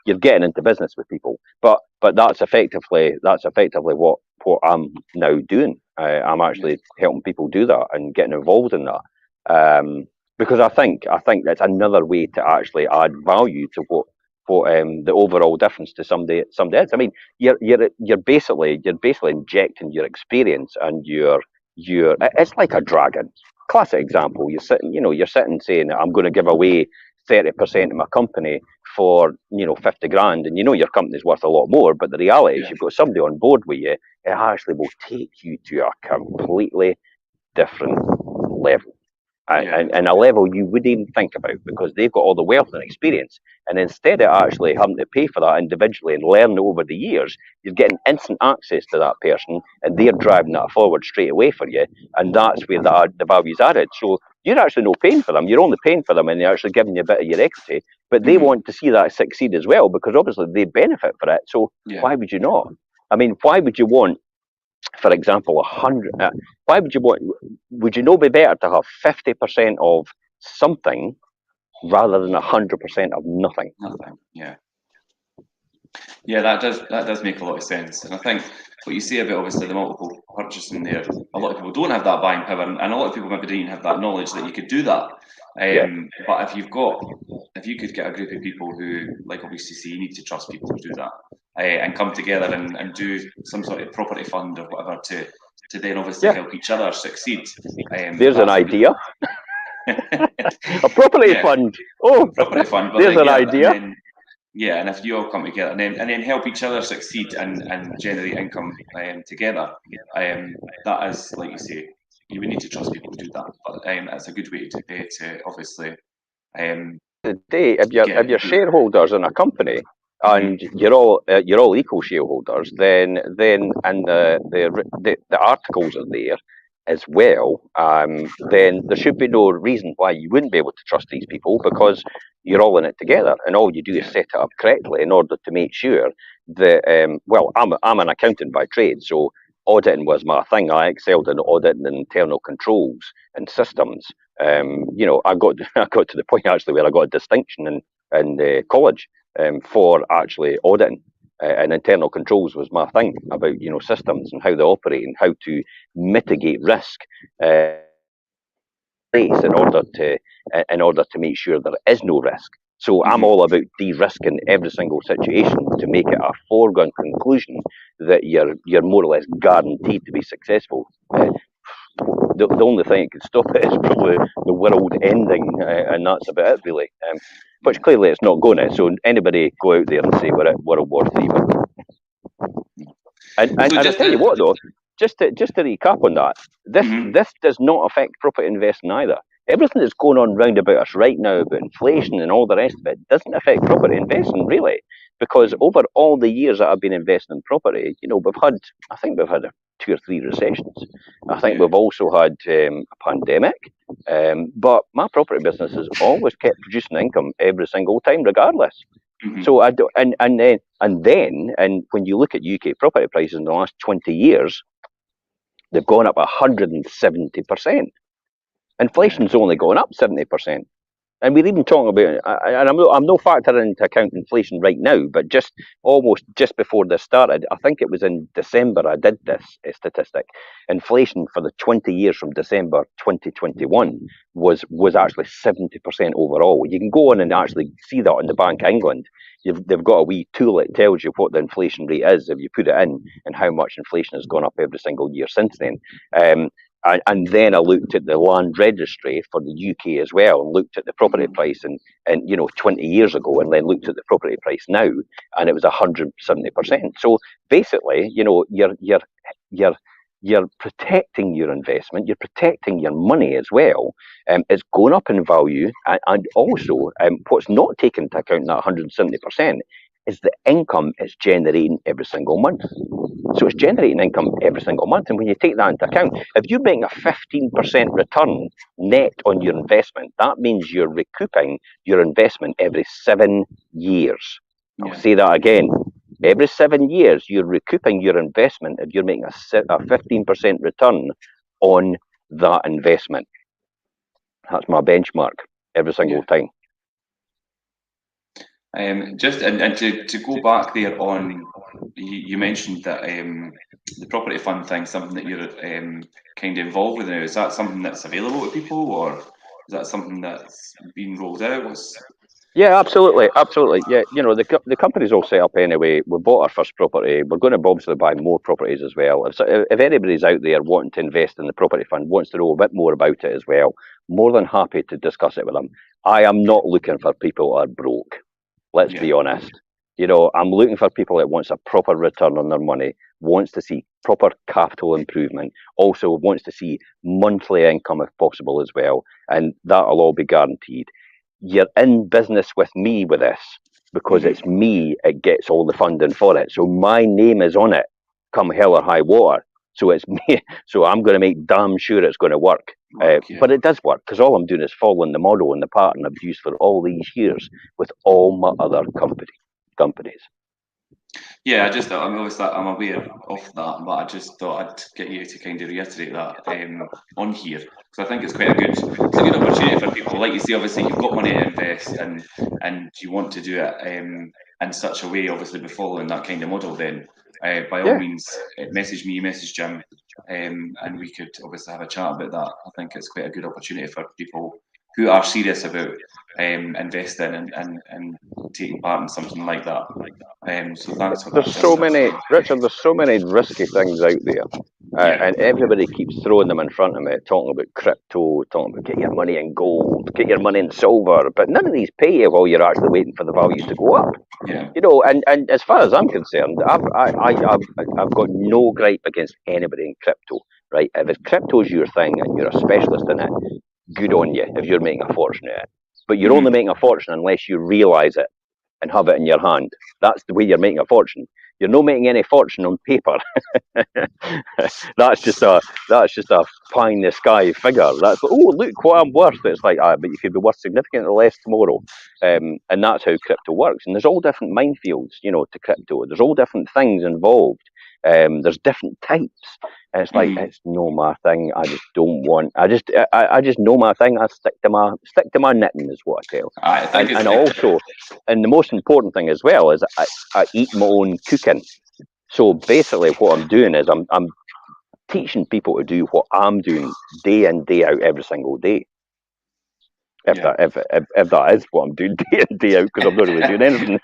S2: you're getting into business with people. But that's effectively what I'm now doing. I'm actually helping people do that and getting involved in that. Because I think that's another way to actually add value to what the overall difference to somebody is. I mean, you're basically injecting your experience and your it's like a dragon. Classic example. You're sitting saying, I'm going to give away 30% of my company for 50 grand, and your company's worth a lot more. But the reality is, you've got somebody on board with you. It actually will take you to a completely different level. And a level you wouldn't even think about, because they've got all the wealth and experience. And instead of actually having to pay for that individually and learn over the years, you're getting instant access to that person, and they're driving that forward straight away for you. And that's where the value's added. So you're actually not paying for them. You're only paying for them, and they're actually giving you a bit of your equity. But they want to see that succeed as well, because obviously they benefit for it. So why would you not? I mean, why would you want, for example, 100? Why would you want? Would you not be better to have 50% of something rather than 100% of nothing?
S1: Nothing. Yeah, that does make a lot of sense. And I think what you say about obviously the multiple purchasing there, a lot of people don't have that buying power, and a lot of people maybe don't even have that knowledge that you could do that. But if you could get a group of people who, like obviously say, you need to trust people to do that, and come together and do some sort of property fund or whatever to then obviously help each other succeed.
S2: There's an idea. A property fund. Oh,
S1: property fund.
S2: There's an idea.
S1: And if you all come together and then help each other succeed and generate income together, that is, like you say, you would need to trust people to do that. But it's a good way to obviously.
S2: Today, if you're shareholders in a company and you're all equal shareholders, then and the articles are there as well, then there should be no reason why you wouldn't be able to trust these people, because you're all in it together, and all you do is set it up correctly in order to make sure that. Well, I'm an accountant by trade, so auditing was my thing. I excelled in auditing and internal controls and systems. I got to the point actually where I got a distinction in college for actually auditing. And internal controls was my thing about systems and how they operate and how to mitigate risk in order to make sure there is no risk. So I'm all about de-risking every single situation to make it a foregone conclusion that you're more or less guaranteed to be successful. The only thing that could stop it is probably the world ending, and that's about it, really. Which clearly it's not going to. So anybody go out there and say we're at World War III. And I'll tell you what, though, just to recap on that, this does not affect property investing either. Everything that's going on round about us right now about inflation and all the rest of it doesn't affect property investing, really, because over all the years that I've been investing in property, I think we've had 2 or 3 recessions. I think we've also had a pandemic, but my property business has always kept producing income every single time, regardless. So I do, and when you look at UK property prices in the last 20 years, they've gone up 170%. Inflation's only gone up 70%. And we're even talking about, and I'm no factoring into account inflation right now, but just before this started, I think it was in December I did this statistic. Inflation for the 20 years from December 2021 was actually 70% overall. You can go on and actually see that in the Bank of England. They've got a wee tool that tells you what the inflation rate is if you put it in, and how much inflation has gone up every single year since then. And then I looked at the land registry for the UK as well, and looked at the property price and 20 years ago, and then looked at the property price now, and it was 170%. So basically, you're protecting your investment, you're protecting your money as well. It's going up in value, and also what's not taken into account in that 170% is the income it's generating every single month. So it's generating income every single month. And when you take that into account, if you're making a 15% return net on your investment, that means you're recouping your investment every 7 years. I'll say that again. Every 7 years, you're recouping your investment if you're making a 15% return on that investment. That's my benchmark every single time.
S1: Just and to go back there on, you mentioned that the property fund thing, something that you're kind of involved with now. Is that something that's available to people, or is that something that's been rolled out?
S2: Yeah, absolutely, absolutely. Yeah, the company's all set up anyway. We bought our first property. We're going to obviously buy more properties as well. If anybody's out there wanting to invest in the property fund, wants to know a bit more about it as well, more than happy to discuss it with them. I am not looking for people who are broke. Let's be honest. I'm looking for people that wants a proper return on their money, wants to see proper capital improvement, also wants to see monthly income if possible as well, and that'll all be guaranteed. You're in business with me with this because it's me, it gets all the funding for it. So my name is on it, come hell or high water. So it's me. So I'm going to make damn sure it's going to work. But it does work because all I'm doing is following the model and the pattern I've used for all these years with all my other companies.
S1: Yeah, I'm obviously I'm aware of that, but I just thought I'd get you to kind of reiterate that on here because I think it's it's a good opportunity for people. Like you say, obviously you've got money to invest and you want to do it in such a way, obviously, by following that kind of model. Then by all means, message me, message Jim, and we could obviously have a chat about that. I think it's quite a good opportunity for people who are serious about investing and taking part in something like that. So thanks for that,
S2: There's
S1: Jim.
S2: so many, Richard. There's so many risky things out there, and everybody keeps throwing them in front of me, talking about crypto, talking about get your money in gold, get your money in silver. But none of these pay you while you're actually waiting for the values to go up.
S1: Yeah.
S2: And as far as I'm concerned, I've got no gripe against anybody in crypto. Right? If crypto's your thing and you're a specialist in it, good on you if you're making a fortune at it. But you're only making a fortune unless you realise it and have it in your hand. That's the way you're making a fortune. You're not making any fortune on paper. that's just a pie in the sky figure. That's oh look what I'm worth. It's like but you could be worth significantly less tomorrow. And that's how crypto works. And there's all different minefields, to crypto. There's all different things involved. There's different types. And it's like it's no my thing. I just don't want. I just know my thing. I stick to my knitting is what I tell. And also, and the most important thing as well is I eat my own cooking. So basically, what I'm doing is I'm teaching people to do what I'm doing day in day out every single day. If that is what I'm doing day in day out, because I'm not really doing anything.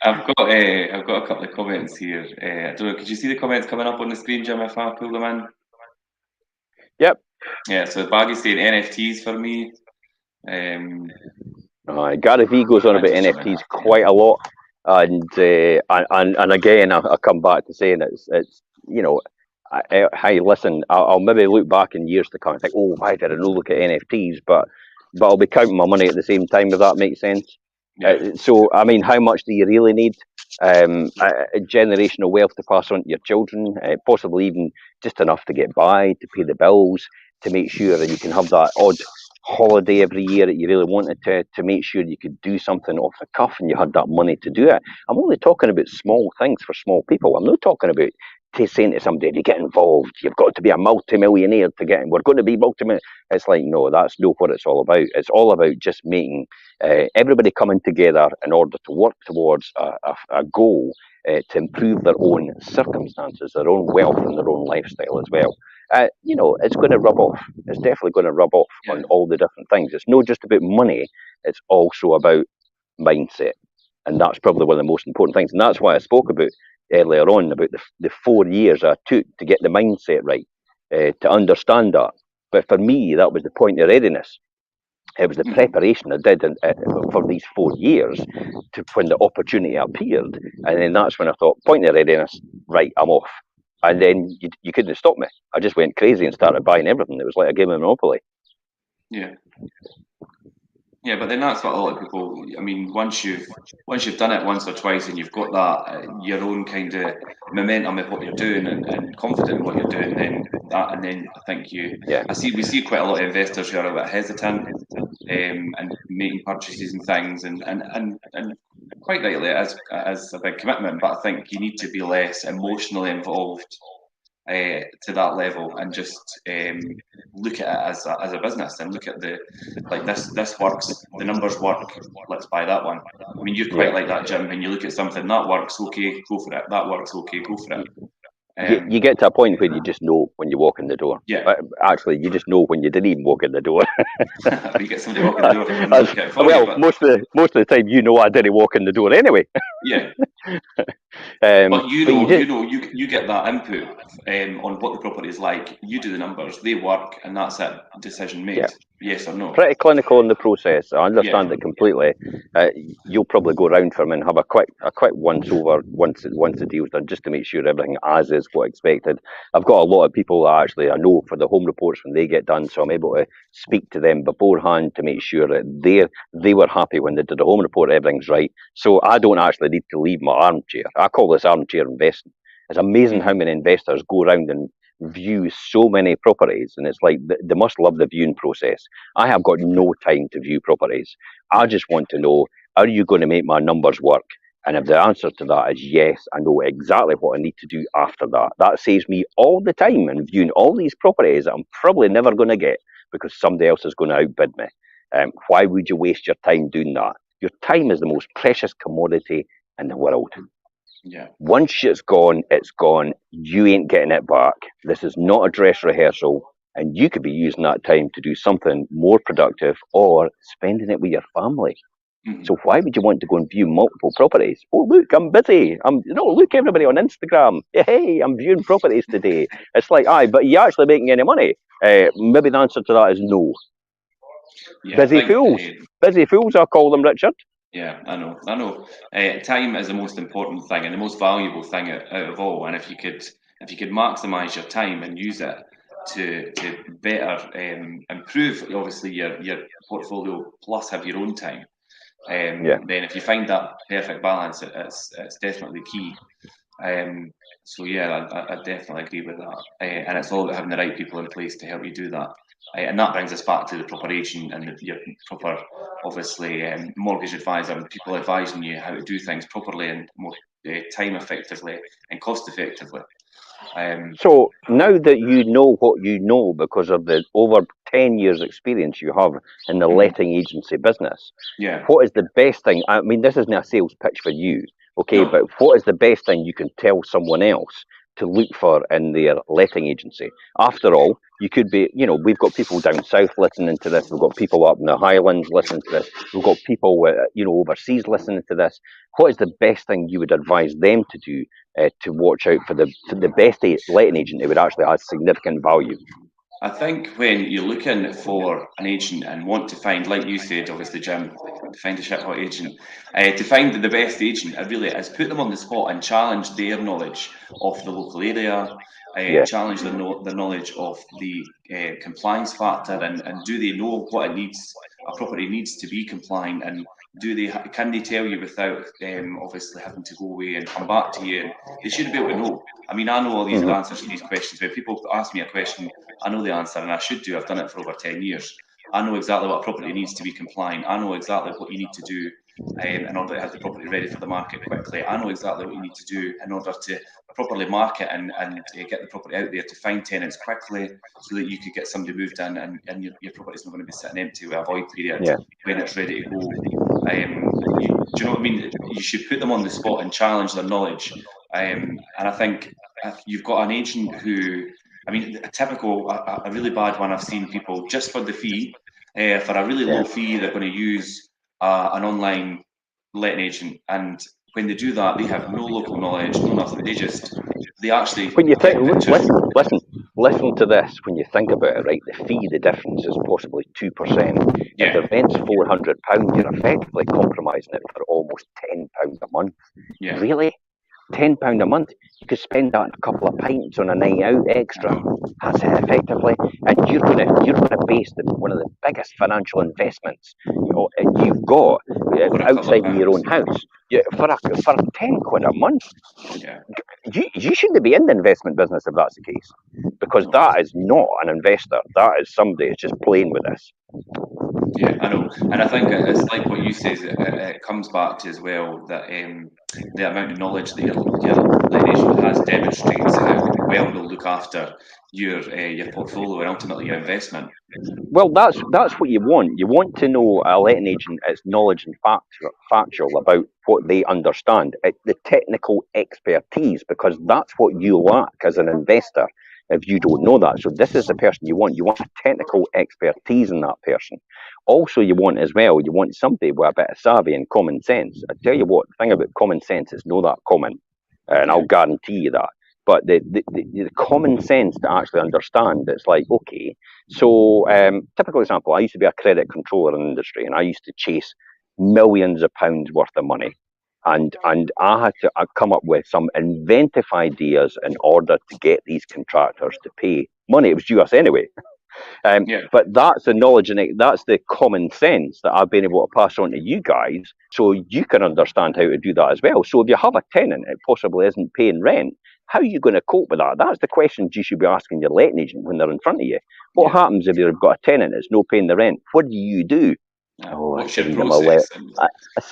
S1: I've got a couple of comments here. I don't know. Could you see the comments coming up on the screen, Jim? If I pull them in.
S2: Yep.
S1: Yeah. So Baggy's saying NFTs for me.
S2: Gary Vee goes on about NFTs quite a lot, and again I come back to saying it's hey, listen, I'll maybe look back in years to come and think, oh, why did I not look at NFTs? But I'll be counting my money at the same time, if that makes sense. Yeah. So, I mean, how much do you really need? A generational wealth to pass on to your children, possibly even just enough to get by, to pay the bills, to make sure that you can have that odd holiday every year that you really wanted to make sure you could do something off the cuff and you had that money to do it. I'm only talking about small things for small people. I'm not talking about saying to somebody to get involved. You've got to be a multi-millionaire to get in. We're going to be multi-millionaire. It's like, no, that's not what it's all about. It's all about just making everybody coming together in order to work towards a goal to improve their own circumstances, their own wealth and their own lifestyle as well. It's going to rub off. It's definitely going to rub off on all the different things. It's not just about money. It's also about mindset. And that's probably one of the most important things. And that's why I spoke about earlier on about the 4 years I took to get the mindset right, to understand that. But for me, that was the point of readiness. It was the preparation I did for these 4 years to when the opportunity appeared. And then that's when I thought, point of readiness, right, I'm off. And then you couldn't stop me. I just went crazy and started buying everything. It was like a game of Monopoly.
S1: Yeah. Yeah, but then that's what a lot of people. I mean, once you've done it once or twice and you've got that your own kind of momentum of what you're doing and confident in what you're doing, then I think we see quite a lot of investors who are a bit hesitant and making purchases and things, and quite rightly as a big commitment. But I think you need to be less emotionally involved to that level and just look at it as a business and look at this works, the numbers work, let's buy that one. I mean, you're quite like that, Jim. When you look at something that works, okay, go for it. That works, okay, go for it.
S2: You get to a point where you just know when you walk in the door.
S1: Yeah.
S2: Actually, you just know when you didn't even walk in the door.
S1: You get somebody walking the door from another account for you. But
S2: most of the time, you know I didn't walk in the door anyway.
S1: Yeah. But you get that input on what the property is like. You do the numbers, they work, and that's it. Decision made. Yeah. Yes or no.
S2: Pretty clinical in the process. I understand it completely. You'll probably go round for them and have a quick once over once the deal's done, just to make sure everything as is what expected. I've got a lot of people that actually I know for the home reports when they get done, so I'm able to speak to them beforehand to make sure that they were happy when they did the home report, everything's right. So I don't actually need to leave my armchair. I call this armchair investing. It's amazing how many investors go around and view so many properties, and it's like they must love the viewing process. I have got no time to view properties. I just want to know, are you going to make my numbers work? And if the answer to that is yes, I know exactly what I need to do after that. That saves me all the time in viewing all these properties that I'm probably never going to get because somebody else is going to outbid me. Why would you waste your time doing that? Your time is the most precious commodity in the world.
S1: Yeah.
S2: Once it's gone, it's gone. You ain't getting it back. This is not a dress rehearsal, and you could be using that time to do something more productive or spending it with your family. Mm-hmm. So why would you want to go and view multiple properties? Oh, look, I'm busy. Look, everybody on Instagram. Hey, I'm viewing properties today. It's like, aye, but are you actually making any money? Maybe the answer to that is no. Yeah, busy fools, I call them, Richard.
S1: Yeah, I know. Time is the most important thing and the most valuable thing out of all. And if you could maximise your time and use it to better improve, obviously your portfolio plus have your own time. Then if you find that perfect balance, it's definitely key. So yeah, I definitely agree with that. And it's all about having the right people in place to help you do that. And that brings us back to the proper agent and your proper, obviously, mortgage advisor and people advising you how to do things properly and more time effectively and cost effectively.
S2: So now that you know what you know because of the over 10 years experience you have in the letting agency business, what is the best thing? I mean, this isn't a sales pitch for you, okay, but what is the best thing you can tell someone else to look for in their letting agency? After all, you could be, we've got people down south listening to this. We've got people up in the Highlands listening to this. We've got people, overseas listening to this. What is the best thing you would advise them to do to watch out for the best letting agent who would actually have significant value?
S1: I think when you're looking for an agent and want to find, like you said, obviously, Jim, to find a shit hot agent, to find the best agent, it really is put them on the spot and challenge their knowledge of the local area, challenge their knowledge of the compliance factor, and do they know what a property needs to be compliant, and can they tell you without obviously having to go away and come back to you? And they should be able to know. I mean, I know all these answers to these questions. When people ask me a question, I know the answer, and I should do. I've done it for over 10 years. I know exactly what property needs to be compliant. I know exactly what you need to do in order to have the property ready for the market quickly. I know exactly what you need to do in order to properly market and get the property out there to find tenants quickly so that you could get somebody moved in and your property's not going to be sitting empty with a void period when it's ready to go. Do you know what I mean? You should put them on the spot and challenge their knowledge. And I think if you've got an agent who, a really bad one I've seen people just for the fee, for a really low fee, they're going to use an online letting agent. And when they do that, they have no local knowledge, no nothing. They actually.
S2: When you think, listen to this. When you think about it, right, the difference is possibly 2%. If the rent's £400, you're effectively compromising it for almost £10 a month.
S1: Yeah.
S2: Really? £10 a month, you could spend that on a couple of pints on a night out extra. That's it effectively, and you're gonna base one of the biggest financial investments you've got outside of your own house. For a £10 a month, you shouldn't be in the investment business if that's the case, because that is not an investor. That is somebody who's just playing with this.
S1: Yeah, I know, and I think it's like what you say. It comes back to as well that the amount of knowledge that your letting agent has demonstrates how well they'll look after your portfolio and ultimately your investment.
S2: Well, that's what you want. You want to know a letting agent is knowledge and factual about what they understand, the technical expertise, because that's what you lack as an investor if you don't know that. So this is the person you want. You want a technical expertise in that person. Also, you want as well, you want somebody with a bit of savvy and common sense. I tell you what, the thing about common sense is not that common, and I'll guarantee you that. But the common sense to actually understand, it's like, okay, so typical example, I used to be a credit controller in the industry, and I used to chase millions of pounds worth of money. And I had to come up with some inventive ideas in order to get these contractors to pay money. It was due us anyway. But that's the knowledge and that's the common sense that I've been able to pass on to you guys, so you can understand how to do that as well. So if you have a tenant that possibly isn't paying rent, how are you going to cope with that? That's the questions you should be asking your letting agent when they're in front of you. What happens if you've got a tenant that's not paying the rent? What do you do? I send them a letter.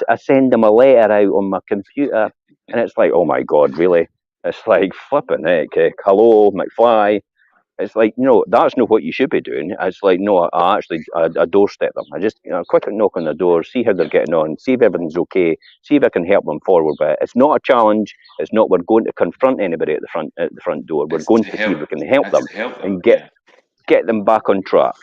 S2: I send them a letter out on my computer, and it's like, oh my God, really? It's like flipping heck. Hello, McFly. It's like, no, that's not what you should be doing. It's like, no, I doorstep them. I just, quick knock on the door, see how they're getting on, see if everything's okay, see if I can help them forward. But it's not a challenge. It's not we're going to confront anybody at the front door. We're going to see if we can help them and get them back on track.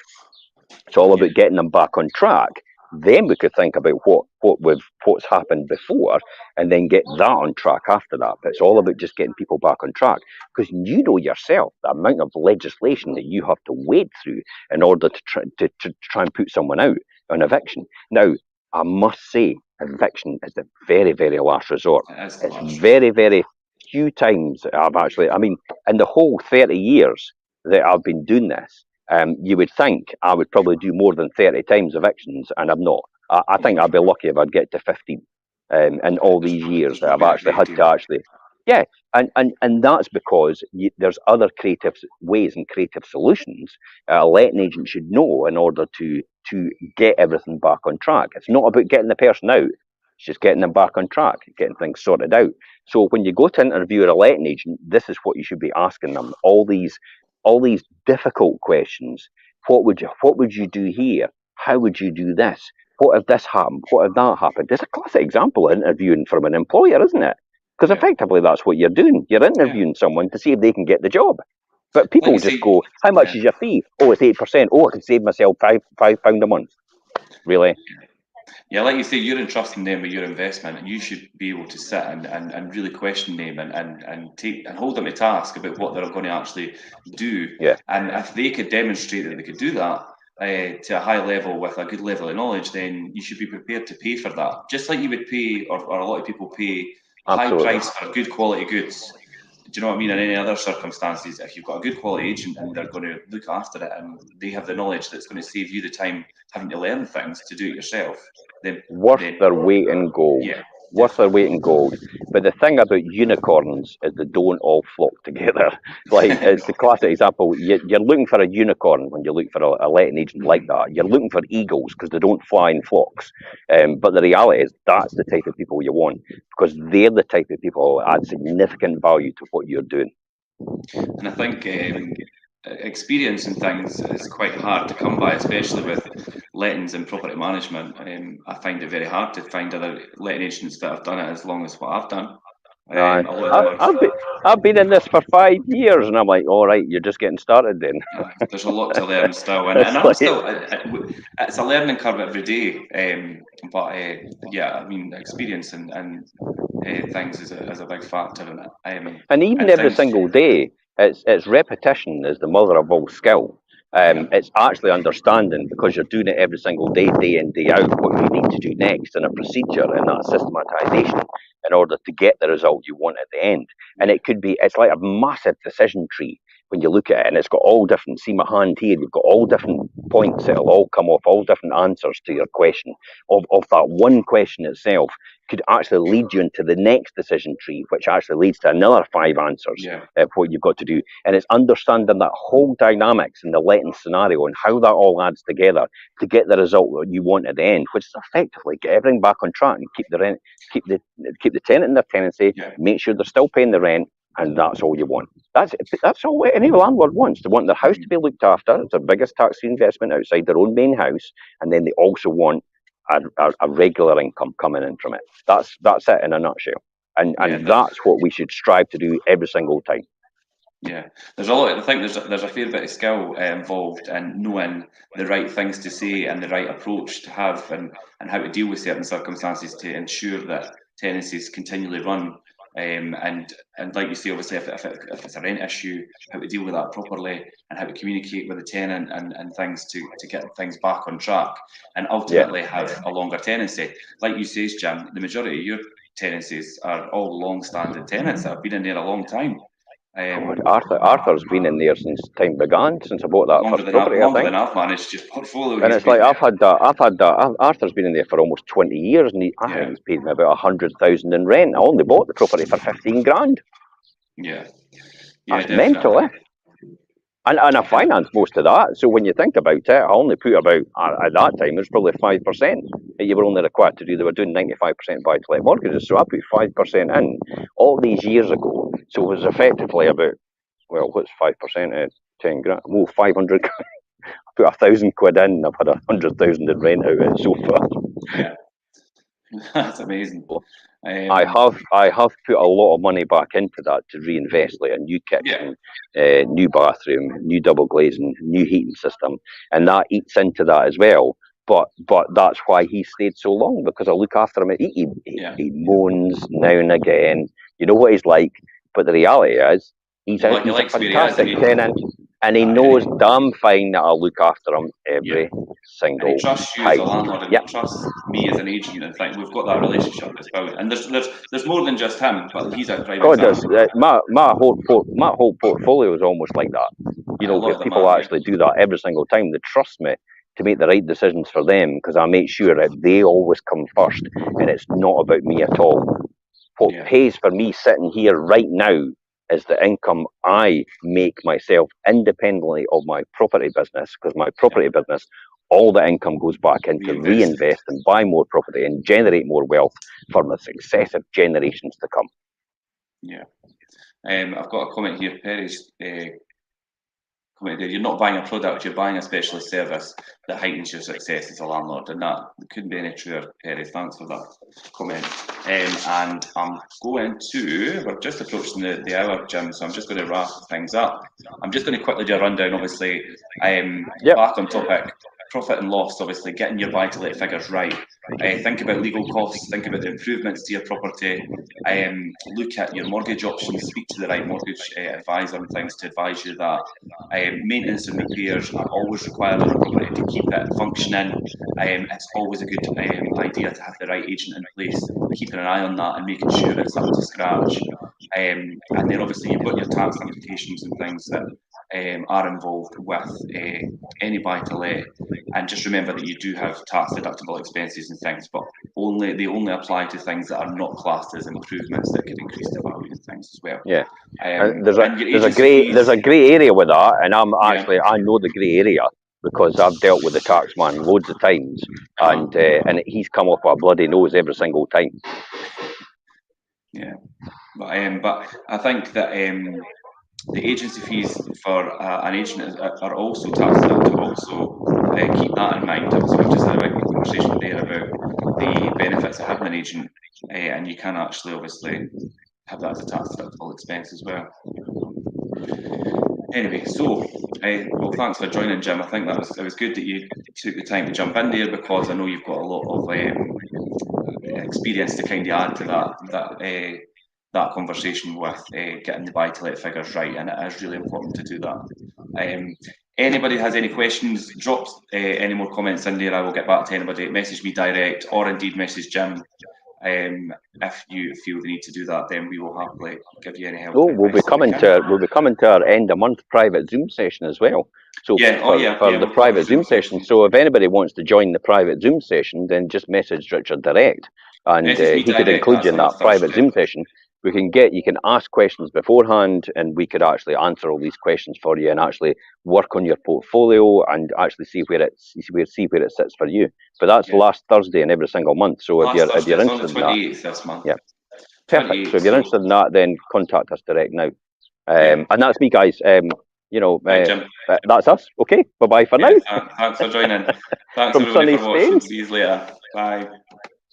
S2: It's all about getting them back on track. Then we could think about what's happened before, and then get that on track after that. But it's all about just getting people back on track, because you know yourself the amount of legislation that you have to wade through in order to try and put someone out on eviction. Now, I must say, eviction is a very, very last resort. It's very, very few times I've actually, I mean, in the whole 30 years that I've been doing this, you would think I would probably do more than 30 times evictions, and I'm not. I think I'd be lucky if I'd get to 15 in all these years that I've actually had to actually. Yeah, and that's because there's other creative ways and creative solutions a letting agent should know in order to get everything back on track. It's not about getting the person out. It's just getting them back on track, getting things sorted out. So when you go to interview a letting agent, this is what you should be asking them. All these difficult questions. What would you do here? How would you do this? What if this happened? What if that happened? It's a classic example of interviewing from an employer, isn't it? Because effectively that's what you're doing. You're interviewing someone to see if they can get the job. But people just go, how much is your fee? Oh, it's 8%. Oh, I can save myself £5 a month. Really?
S1: Yeah, like you say, you're entrusting them with your investment, and you should be able to sit and really question them and hold them to task about what they're going to actually do.
S2: Yeah.
S1: And if they could demonstrate that they could do that to a high level with a good level of knowledge, then you should be prepared to pay for that. Just like you would pay, or a lot of people pay a high price for good quality goods. Do you know what I mean? In any other circumstances, if you've got a good quality agent and they're going to look after it and they have the knowledge that's going to save you the time having to learn things to do it yourself, then
S2: worth their weight in gold.
S1: Yeah,
S2: worth their weight in gold. But the thing about unicorns is they don't all flock together. Like, it's the classic example. You're looking for a unicorn when you look for a letting agent like that. You're looking for eagles because they don't fly in flocks. But the reality is that's the type of people you want, because they're the type of people who add significant value to what you're doing.
S1: And I think experience in things is quite hard to come by, especially with lettings and property management. I find it very hard to find other letting agents that have done it as long as what I've done.
S2: I've been in this for 5 years, and I'm like, all right, you're just getting started then.
S1: There's a lot to learn still, and I'm still. It's a learning curve every day. But yeah, I mean, experience and things is a big factor in it.
S2: And even every single day, it's repetition is the mother of all skill. It's actually understanding, because you're doing it every single day, day in, day out, what you need to do next in a procedure and that systematization in order to get the result you want at the end. And it's like a massive decision tree. when you look at it, and it's got all different, see my hand here, you've got all different points that'll all come off, all different answers to your question. Of that one question itself could actually lead you into the next decision tree, which actually leads to another 5 answers of what you've got to do. And it's understanding that whole dynamics in the letting scenario and how that all adds together to get the result that you want at the end, which is effectively get everything back on track and keep the rent, keep the tenant in their tenancy, make sure they're still paying the rent, and that's all you want. That's all any landlord wants. They want their house to be looked after. It's their biggest tax-free investment outside their own main house, and then they also want a regular income coming in from it. That's it in a nutshell. And that's what we should strive to do every single time.
S1: Yeah, there's a lot. I think there's a fair bit of skill involved in knowing the right things to say and the right approach to have, and how to deal with certain circumstances to ensure that tenancies continually run. And like you say, obviously, if it's a rent issue, how to deal with that properly and how to communicate with the tenant and things to get things back on track and ultimately have a longer tenancy. Like you say, Jim, the majority of your tenancies are all long-standing tenants that have been in there a long time.
S2: Arthur's been in there since time began, since I bought that first property.
S1: Longer than I've managed your portfolio.
S2: And it's like I've had that. Arthur's been in there for almost 20 years, and I think he's paid me about 100,000 in rent. I only bought the property for 15 grand.
S1: Yeah,
S2: that's mental, eh? And I financed most of that. So when you think about it, I only put about, at that time, it was probably 5% that you were only required to do. They were doing 95% buy-to-let mortgages. So I put 5% in all these years ago. So it was effectively about, well, what's 5% of 10 grand? Well, 500 grand. I put 1,000 quid in, and I've had 100,000 in rent out of it so far.
S1: Yeah, that's amazing.
S2: I have put a lot of money back into that to reinvest, like a new kitchen, new bathroom, new double glazing, new heating system, and that eats into that as well. But that's why he stayed so long, because I look after him. He moans now and again. You know what he's like, but the reality is he's a fantastic tenant. And he knows damn fine that I'll look after him every single time.
S1: He trusts you as a landlord, and he trusts me as an agent. In fact, we've got that relationship as well. And there's more than just him, but he's a prime example.
S2: My whole portfolio is almost like that. You know, where people actually do that every single time. They trust me to make the right decisions for them, because I make sure that they always come first, and it's not about me at all. What pays for me sitting here right now is the income I make myself independently of my property business, because my property business, all the income goes back into reinvest and buy more property and generate more wealth for the successive generations to come.
S1: Yeah. I've got a comment here, Perry's comment there. You're not buying a product, you're buying a specialist service that heightens your success as a landlord, and that couldn't be any truer, Perry. Thanks for that comment. And I'm going to, we're just approaching the hour, Jim, so I'm just going to wrap things up. I'm just going to quickly do a rundown, obviously. Back on topic, profit and loss, obviously, getting your buy-to-let figures right. Think about legal costs, think about the improvements to your property, look at your mortgage options, speak to the right mortgage advisor and things to advise you that maintenance and repairs are always required on a property to keep it functioning. It's always a good idea to have the right agent in place, keeping an eye on that and making sure it's up to scratch. And then obviously you've got your tax implications and things that are involved with any buy-to-let, and just remember that you do have tax deductible expenses and things, but they only apply to things that are not classed as improvements that could increase the value and things as well.
S2: Yeah, there's a grey area with that, and I know the grey area because I've dealt with the tax man loads of times, and he's come off our bloody nose every single time.
S1: Yeah, but I think that the agency fees for an agent are also tax deductible, so keep that in mind. Obviously, we've just had a big conversation there about the benefits of having an agent, and you can actually obviously have that as a tax deductible expense as well. Anyway, so well, thanks for joining, Jim. I think it was good that you took the time to jump in there, because I know you've got a lot of experience to kind of add to that conversation with getting the buy-to-let figures right, and it is really important to do that. Anybody has any questions, drop any more comments in there. I will get back to anybody. Message me direct, or indeed message Jim If you feel the need to do that, then we will happily give you any help.
S2: Oh, we'll be coming to our end of month private Zoom session as well. So for the private Zoom session. So if anybody wants to join the private Zoom session, then just message Richard direct, and he could include you in that private Zoom session. You can ask questions beforehand, and we could actually answer all these questions for you, and actually work on your portfolio, and actually see where it sits for you. But that's last Thursday in every single month. So if you're interested in that,
S1: this month.
S2: Yeah, perfect. So if you're interested in that, then contact us direct now. And that's me, guys. That's us. Okay, bye bye for now.
S1: Thanks for joining. Thanks
S2: From
S1: everybody
S2: sunny
S1: for watching.
S2: Spain.
S1: See you later. Bye.